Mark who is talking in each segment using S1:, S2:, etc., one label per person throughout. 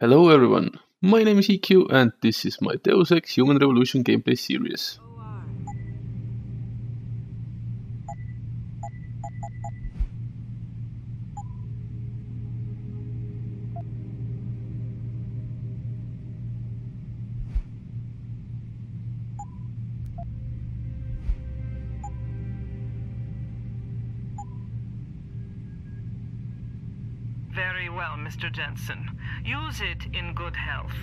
S1: Hello everyone, my name is EQ and this is my Deus Ex Human Revolution gameplay series.
S2: Very well, Mr. Jensen. Use it in good health.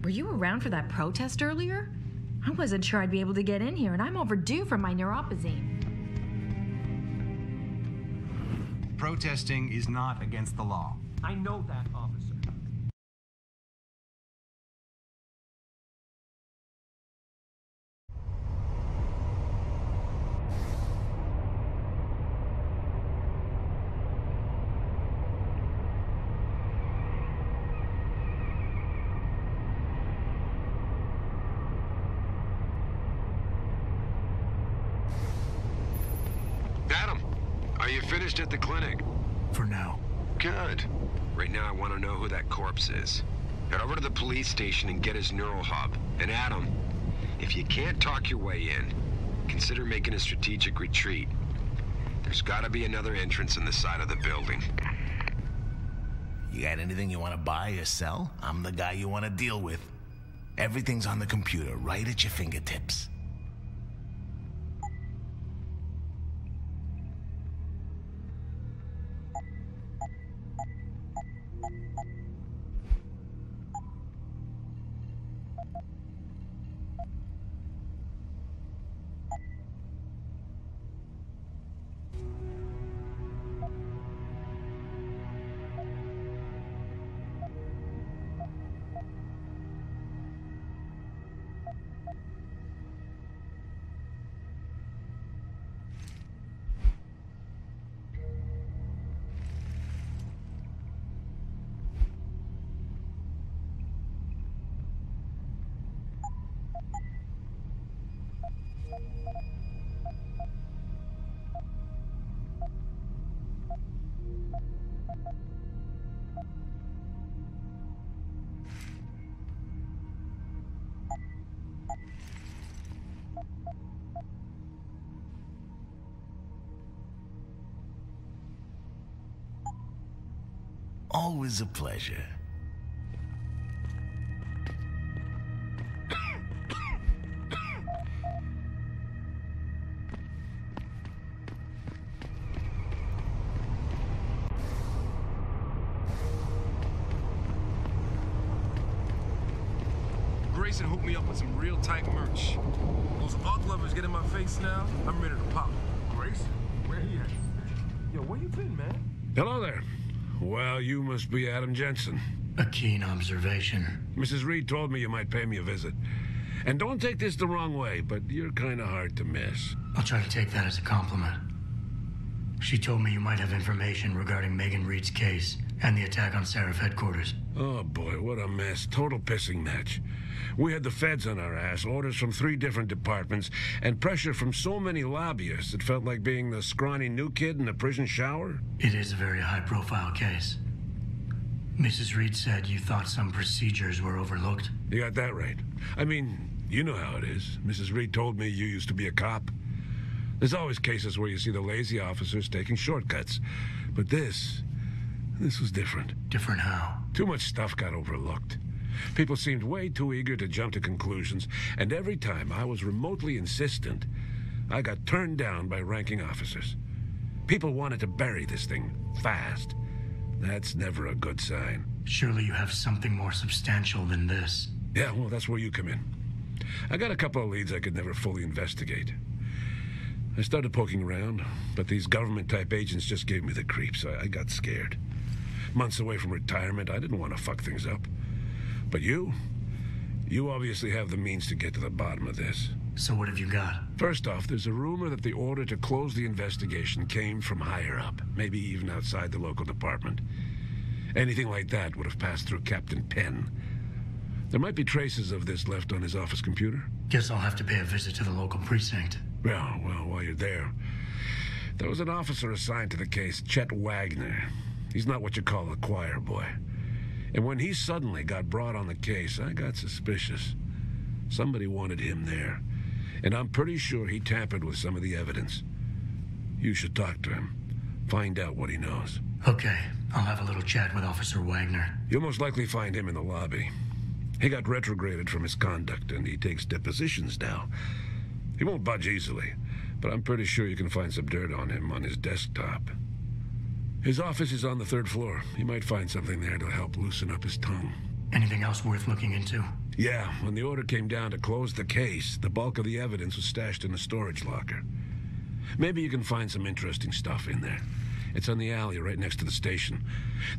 S3: Were you around for that protest earlier? I wasn't sure I'd be able to get in here, and I'm overdue for my neuropazine.
S4: Protesting is not against the law.
S5: I know that, officer.
S6: Adam, are you finished at the clinic?
S4: For now.
S6: Good. Right now I want to know who that corpse is. Head over to the police station and get his neural hub. And Adam, if you can't talk your way in, consider making a strategic retreat. There's gotta be another entrance in the side of the building.
S7: You got anything you want to buy or sell? I'm the guy you want to deal with. Everything's on the computer, right at your fingertips. Always a pleasure.
S5: Grayson hooked me up with some real tight merch. Those arc lovers get in my face now, I'm ready to pop. Grayson? Where he at? Yo, where you been, man?
S8: Hello there.
S5: Well, you must be Adam Jensen.
S8: A keen observation.
S5: Mrs. Reed told me you might pay me a visit. And don't take this the wrong way, but you're kind of hard to miss.
S8: I'll try to take that as a compliment. She told me you might have information regarding Megan Reed's case and the attack on Seraph headquarters.
S5: Oh boy, what a mess. Total pissing match. We had the feds on our ass, orders from 3 different departments, and pressure from so many lobbyists it felt like being the scrawny new kid in a prison shower.
S8: It is a very high-profile case. Mrs. Reed said you thought some procedures were overlooked.
S5: You got that right. I mean, you know how it is. Mrs. Reed told me you used to be a cop. There's always cases where you see the lazy officers taking shortcuts. But this was different.
S8: Different how?
S5: Too much stuff got overlooked. People seemed way too eager to jump to conclusions, and every time I was remotely insistent, I got turned down by ranking officers. People wanted to bury this thing fast. That's never a good sign.
S8: Surely you have something more substantial than this.
S5: Yeah, well, that's where you come in. I got a couple of leads I could never fully investigate. I started poking around, but these government-type agents just gave me the creeps. I got scared. Months away from retirement, I didn't want to fuck things up. But you obviously have the means to get to the bottom of this.
S8: So what have you got?
S5: First off, there's a rumor that the order to close the investigation came from higher up, maybe even outside the local department. Anything like that would have passed through Captain Penn. There might be traces of this left on his office computer.
S8: Guess I'll have to pay a visit to the local precinct.
S5: Well, while you're there, there was an officer assigned to the case, Chet Wagner. He's not what you call a choir boy. And when he suddenly got brought on the case, I got suspicious. Somebody wanted him there. And I'm pretty sure he tampered with some of the evidence. You should talk to him. Find out what he knows.
S8: Okay, I'll have a little chat with Officer Wagner.
S5: You'll most likely find him in the lobby. He got retrograded from his conduct, and he takes depositions now. He won't budge easily, but I'm pretty sure you can find some dirt on him on his desktop. His office is on the 3rd floor. You might find something there to help loosen up his tongue.
S8: Anything else worth looking into?
S5: Yeah, when the order came down to close the case, the bulk of the evidence was stashed in a storage locker. Maybe you can find some interesting stuff in there. It's on the alley right next to the station.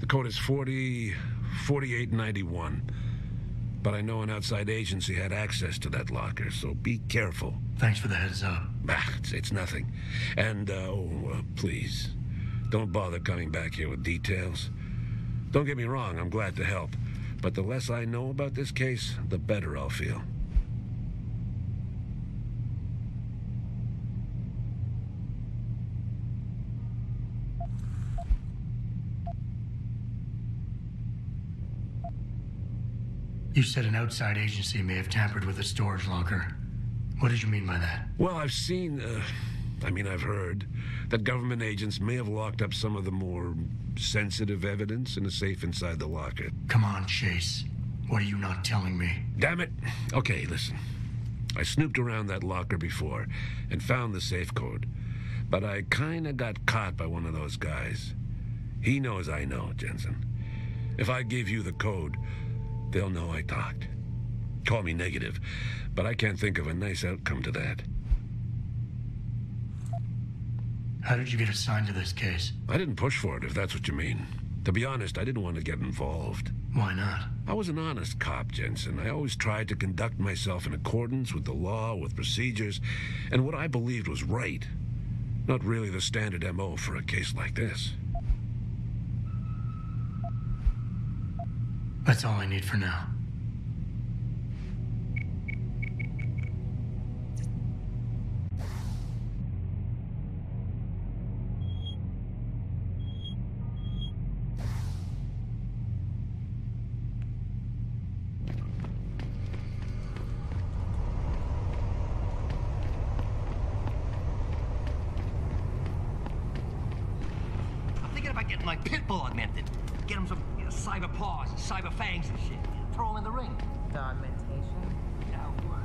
S5: The code is 4891. But I know an outside agency had access to that locker, so be careful.
S8: Thanks for the heads up.
S5: It's nothing. And, please, don't bother coming back here with details. Don't get me wrong, I'm glad to help. But the less I know about this case, the better I'll feel.
S8: You said an outside agency may have tampered with a storage locker. What did you mean by that?
S5: Well, I've heard that government agents may have locked up some of the more sensitive evidence in a safe inside the locker.
S8: Come on, Chase. What are you not telling me?
S5: Damn it. Okay, listen. I snooped around that locker before and found the safe code. But I kinda got caught by one of those guys. He knows I know, Jensen. If I give you the code, they'll know I talked. Call me negative, but I can't think of a nice outcome to that.
S8: How did you get assigned to this case?
S5: I didn't push for it, if that's what you mean. To be honest, I didn't want to get involved.
S8: Why not?
S5: I was an honest cop, Jensen. I always tried to conduct myself in accordance with the law, with procedures, and what I believed was right. Not really the standard MO for a case like this.
S8: That's all I need for now.
S9: I'm thinking about getting my pit bull augmented. Get him some cyber paws and cyber fangs and shit. Throw him in the ring.
S10: The augmentation?
S9: Yeah, what?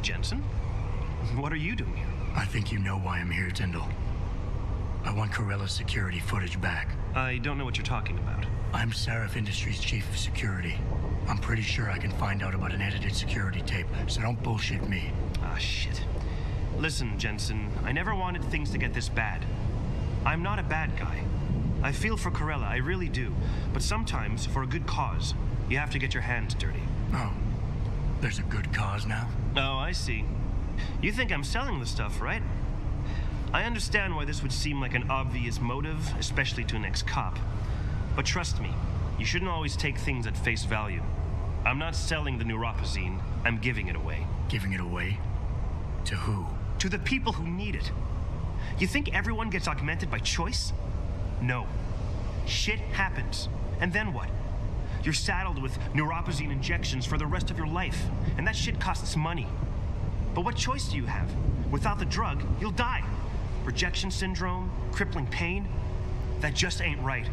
S9: Jensen? What are you doing here?
S8: I think you know why I'm here, Tyndall. I want Corella's security footage back.
S9: I don't know what you're talking about.
S8: I'm Seraph Industries' chief of security. I'm pretty sure I can find out about an edited security tape, so don't bullshit me.
S9: Ah, shit. Listen, Jensen, I never wanted things to get this bad. I'm not a bad guy. I feel for Corella, I really do. But sometimes, for a good cause, you have to get your hands dirty.
S8: Oh, there's a good cause now?
S9: Oh, I see. You think I'm selling the stuff, right? I understand why this would seem like an obvious motive, especially to an ex-cop. But trust me, you shouldn't always take things at face value. I'm not selling the neuropazine, I'm giving it away.
S8: Giving it away? To who?
S9: To the people who need it. You think everyone gets augmented by choice? No. Shit happens. And then what? You're saddled with neuropazine injections for the rest of your life, and that shit costs money. But what choice do you have? Without the drug, you'll die. Rejection syndrome, crippling pain, that just ain't right.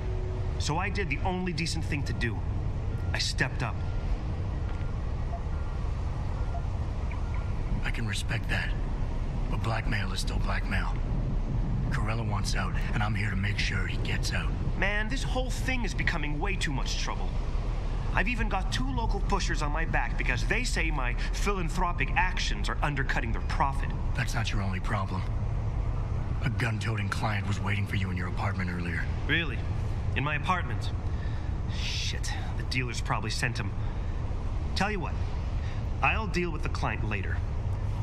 S9: So I did the only decent thing to do. I stepped up.
S8: I can respect that. But blackmail is still blackmail. Corella wants out, and I'm here to make sure he gets out.
S9: Man, this whole thing is becoming way too much trouble. I've even got 2 local pushers on my back because they say my philanthropic actions are undercutting their profit.
S8: That's not your only problem. A gun-toting client was waiting for you in your apartment earlier.
S9: Really? In my apartment? Shit, the dealers probably sent him. Tell you what, I'll deal with the client later.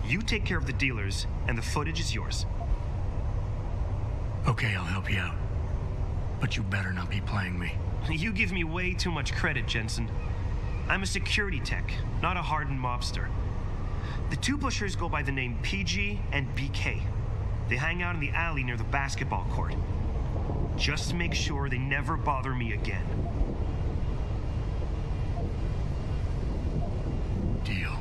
S9: You take care of the dealers, and the footage is yours.
S8: Okay, I'll help you out. But you better not be playing me.
S9: You give me way too much credit, Jensen. I'm a security tech, not a hardened mobster. The 2 pushers go by the name PG and BK. They hang out in the alley near the basketball court. Just make sure they never bother me again.
S8: Deal.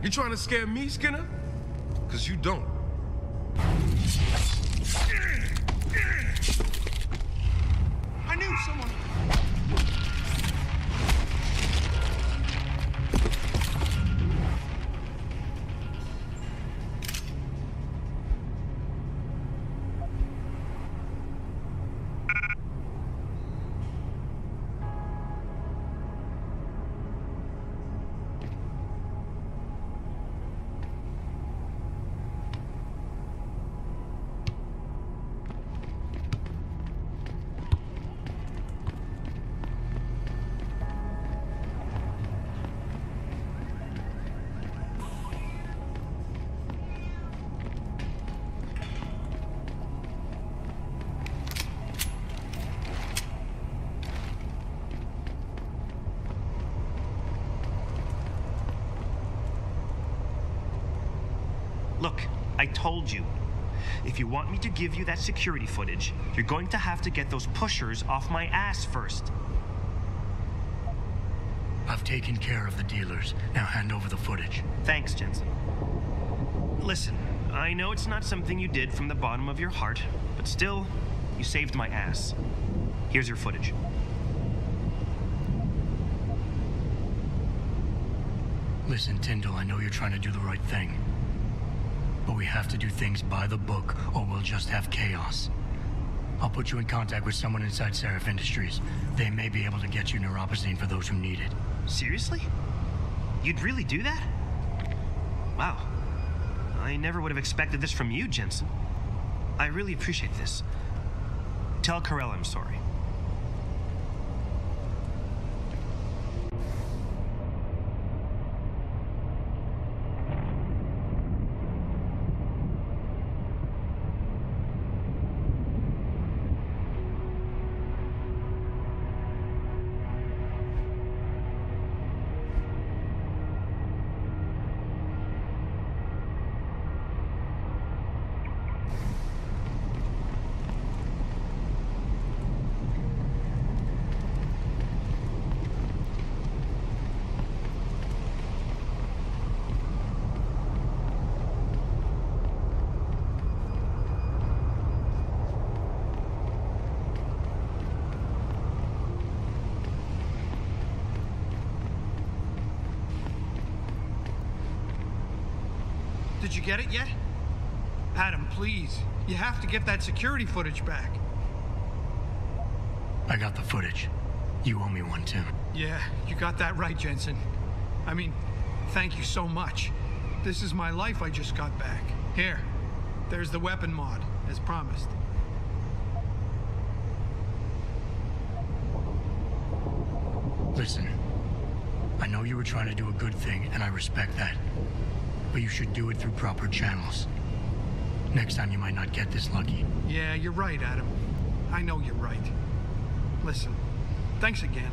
S10: You trying to scare me, Skinner? Because you don't. I knew someone...
S9: Look, I told you. If you want me to give you that security footage, you're going to have to get those pushers off my ass first.
S8: I've taken care of the dealers. Now hand over the footage.
S9: Thanks, Jensen. Listen, I know it's not something you did from the bottom of your heart, but still, you saved my ass. Here's your footage.
S8: Listen, Tyndall, I know you're trying to do the right thing. But we have to do things by the book, or we'll just have chaos. I'll put you in contact with someone inside Seraph Industries. They may be able to get you neuropozyne for those who need it.
S9: Seriously? You'd really do that? Wow. I never would have expected this from you, Jensen. I really appreciate this. Tell Carell I'm sorry.
S11: Did you get it yet? Adam, please. You have to get that security footage back.
S8: I got the footage. You owe me one, Tim.
S11: Yeah, you got that right, Jensen. I mean, thank you so much. This is my life I just got back. Here, there's the weapon mod, as promised.
S8: Listen, I know you were trying to do a good thing, and I respect that. But you should do it through proper channels. Next time you might not get this lucky.
S11: Yeah, you're right, Adam. I know you're right. Listen, thanks again.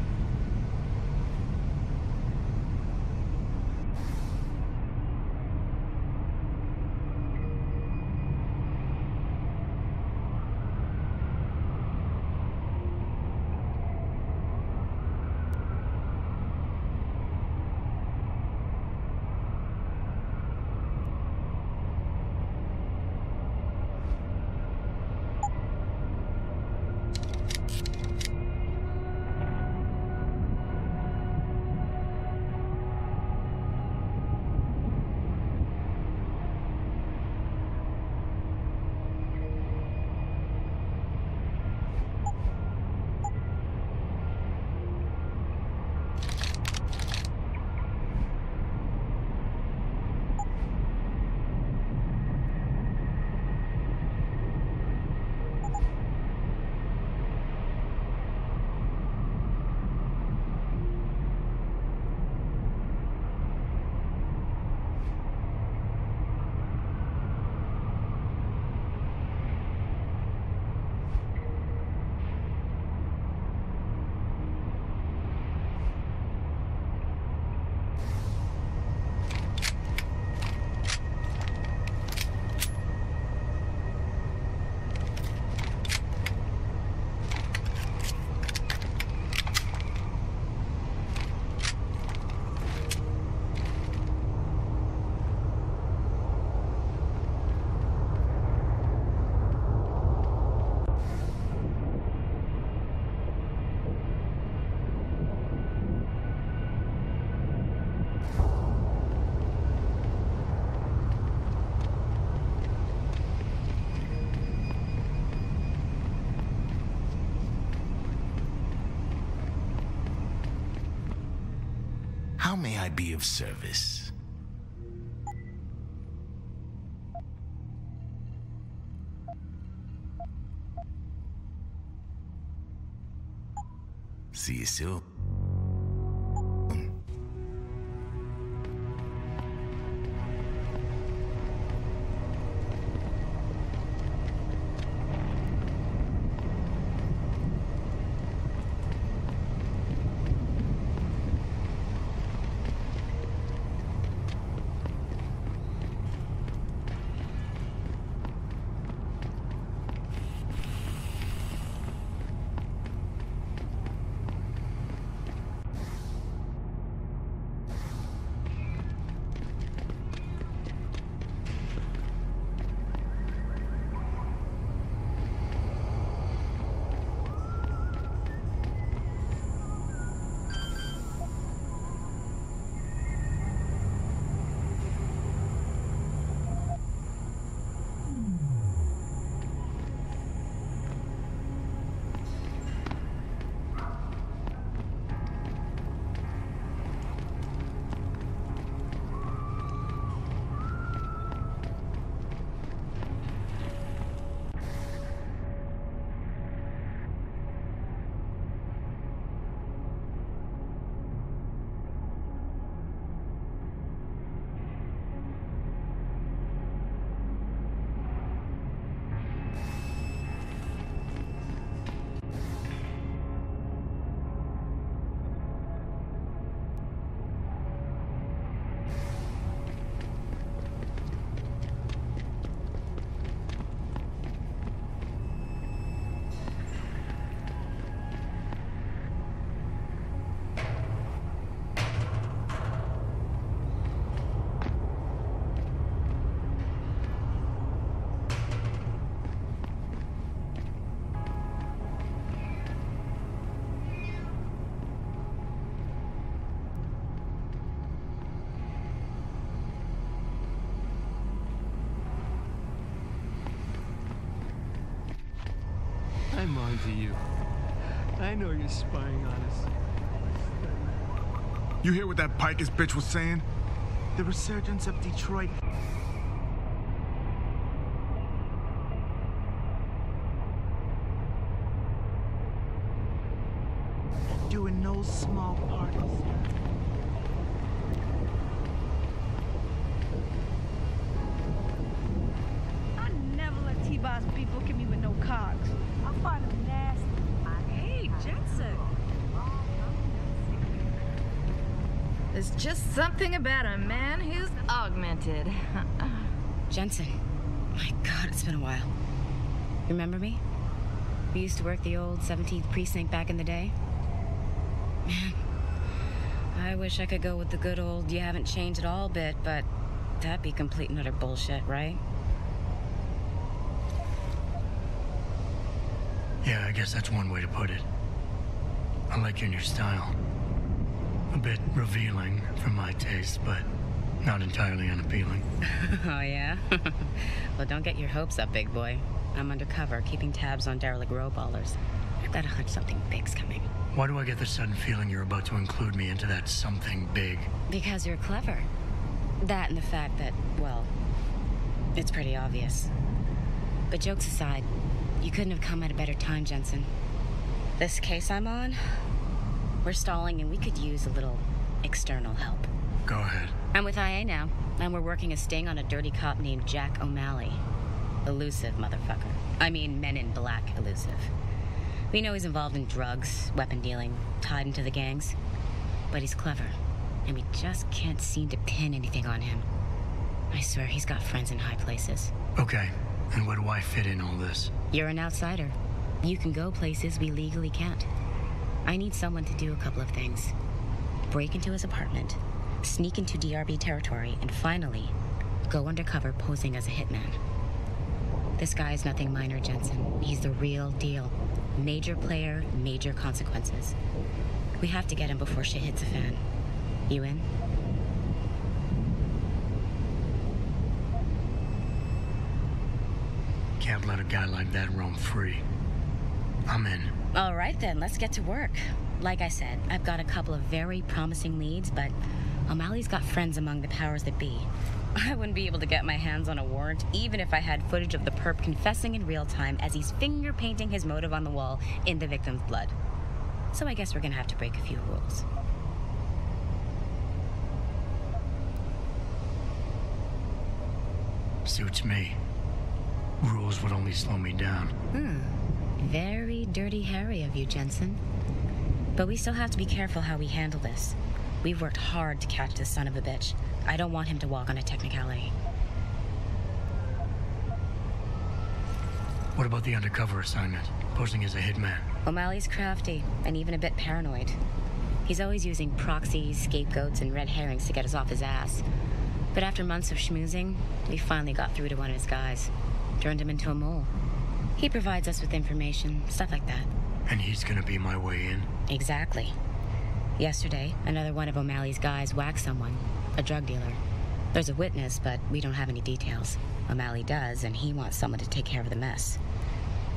S7: How may I be of service? See you soon.
S10: lying to you.
S11: I know you're spying on us.
S12: You hear what that Pikus bitch was saying?
S13: The resurgence of Detroit. Due in no small part of
S14: I never let T-Boss people get me with no cogs. I find them nasty.
S3: Hey, Jensen. There's just something about a man who's augmented.
S15: Jensen. My God, it's been a while. Remember me? We used to work the old 17th precinct back in the day. Man, I wish I could go with the good old you haven't changed at all bit, but that'd be complete and utter bullshit, right?
S8: Yeah, I guess that's one way to put it. I like your new style. A bit revealing for my taste, but not entirely unappealing.
S15: Oh, yeah? Well, don't get your hopes up, big boy. I'm undercover, keeping tabs on derelict row-ballers. I've got a hunch something big's coming.
S8: Why do I get the sudden feeling you're about to include me into that something big?
S15: Because you're clever. That and the fact that, well, it's pretty obvious. But jokes aside, you couldn't have come at a better time, Jensen. This case I'm on, we're stalling and we could use a little external help.
S8: Go ahead.
S15: I'm with IA now, and we're working a sting on a dirty cop named Jack O'Malley. Elusive motherfucker. I mean, Men in Black elusive. We know he's involved in drugs, weapon dealing, tied into the gangs. But he's clever, and we just can't seem to pin anything on him. I swear he's got friends in high places.
S8: Okay, and where do I fit in all this?
S15: You're an outsider. You can go places we legally can't. I need someone to do a couple of things. Break into his apartment, sneak into DRB territory, and finally, go undercover posing as a hitman. This guy is nothing minor, Jensen. He's the real deal. Major player, major consequences. We have to get him before shit hits the fan. You in?
S8: Can't let a guy like that roam free. I'm in.
S15: All right then, let's get to work. Like I said, I've got a couple of very promising leads, but O'Malley's got friends among the powers that be. I wouldn't be able to get my hands on a warrant, even if I had footage of the perp confessing in real time as he's finger painting his motive on the wall in the victim's blood. So I guess we're gonna have to break a few rules.
S8: Suits me. Rules would only slow me down.
S15: Very dirty Harry of you, Jensen. But we still have to be careful how we handle this. We've worked hard to catch this son of a bitch. I don't want him to walk on a technicality.
S8: What about the undercover assignment? Posing as a hitman?
S15: O'Malley's crafty, and even a bit paranoid. He's always using proxies, scapegoats, and red herrings to get us off his ass. But after months of schmoozing, we finally got through to one of his guys. Turned him into a mole. He provides us with information, stuff like that.
S8: And he's gonna be my way in?
S15: Exactly. Yesterday, another one of O'Malley's guys whacked someone, a drug dealer. There's a witness, but we don't have any details. O'Malley does, and he wants someone to take care of the mess.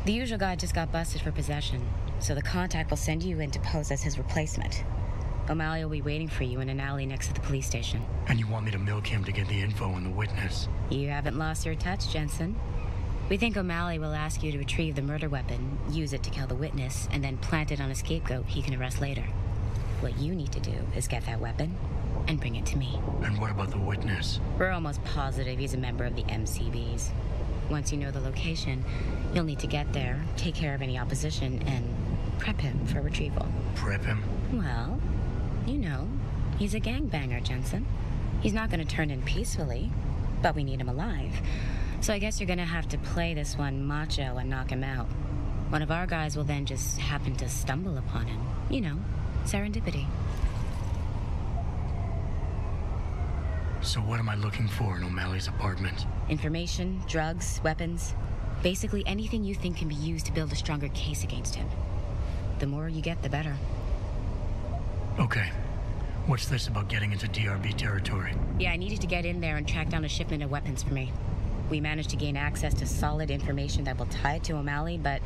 S15: The usual guy just got busted for possession, so the contact will send you in to pose as his replacement. O'Malley will be waiting for you in an alley next to the police station.
S8: And you want me to milk him to get the info on the witness?
S15: You haven't lost your touch, Jensen. We think O'Malley will ask you to retrieve the murder weapon, use it to kill the witness, and then plant it on a scapegoat he can arrest later. What you need to do is get that weapon and bring it to me.
S8: And what about the witness?
S15: We're almost positive he's a member of the MCBs. Once you know the location, you'll need to get there, take care of any opposition, and prep him for retrieval.
S8: Prep him?
S15: Well, you know, he's a gangbanger, Jensen. He's not going to turn in peacefully, but we need him alive. So I guess you're going to have to play this one macho and knock him out. One of our guys will then just happen to stumble upon him. You know, serendipity.
S8: So what am I looking for in O'Malley's apartment?
S15: Information, drugs, weapons. Basically anything you think can be used to build a stronger case against him. The more you get, the better.
S8: Okay. What's this about getting into DRB territory?
S15: Yeah, I needed to get in there and track down a shipment of weapons for me. We managed to gain access to solid information that will tie it to O'Malley, but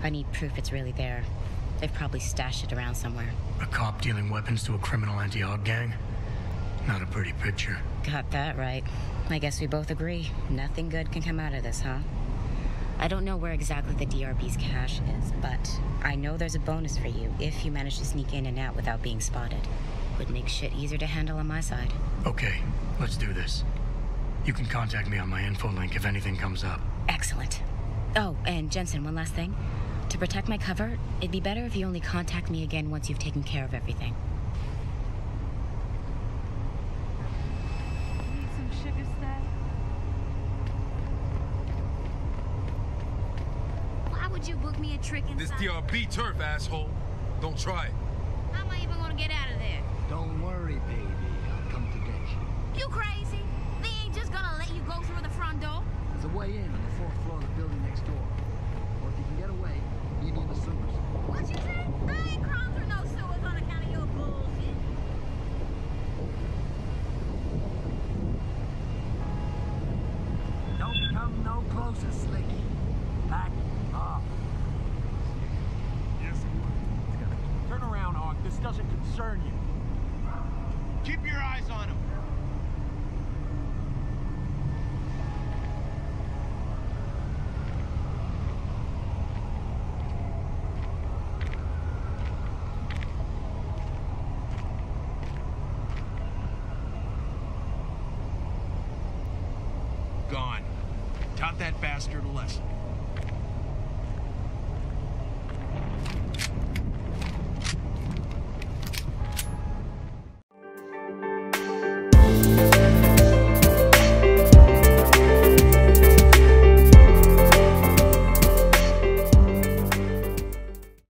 S15: I need proof it's really there. They've probably stashed it around somewhere.
S8: A cop dealing weapons to a criminal anti-Hog gang? Not a pretty picture.
S15: Got that right. I guess we both agree. Nothing good can come out of this, huh? I don't know where exactly the DRB's cache is, but I know there's a bonus for you if you manage to sneak in and out without being spotted. Would make shit easier to handle on my side.
S8: Okay, let's do this. You can contact me on my info link if anything comes up.
S15: Excellent. Oh, and Jensen, one last thing. To protect my cover, it'd be better if you only contact me again once you've taken care of everything.
S14: Need some sugar stay?
S16: Why would you book me a trick inside?
S10: This DRB turf, asshole. Don't try it.
S16: How am I even gonna get out of there?
S17: Don't worry, baby. I'll come to get you.
S16: You crazy? They ain't just gonna let you go through the front door.
S17: There's a way in on the 4th floor of the building next door. Or if you can get away, you need the sewers.
S16: What you said? I ain't crawling through no sewers on account of your bullshit.
S17: Don't come no closer, Slicky. Back off.
S10: Yes, it will.
S18: Turn around, Hawk. This doesn't concern you.
S9: Keep your eyes on him.
S18: Gone. Taught that bastard a lesson.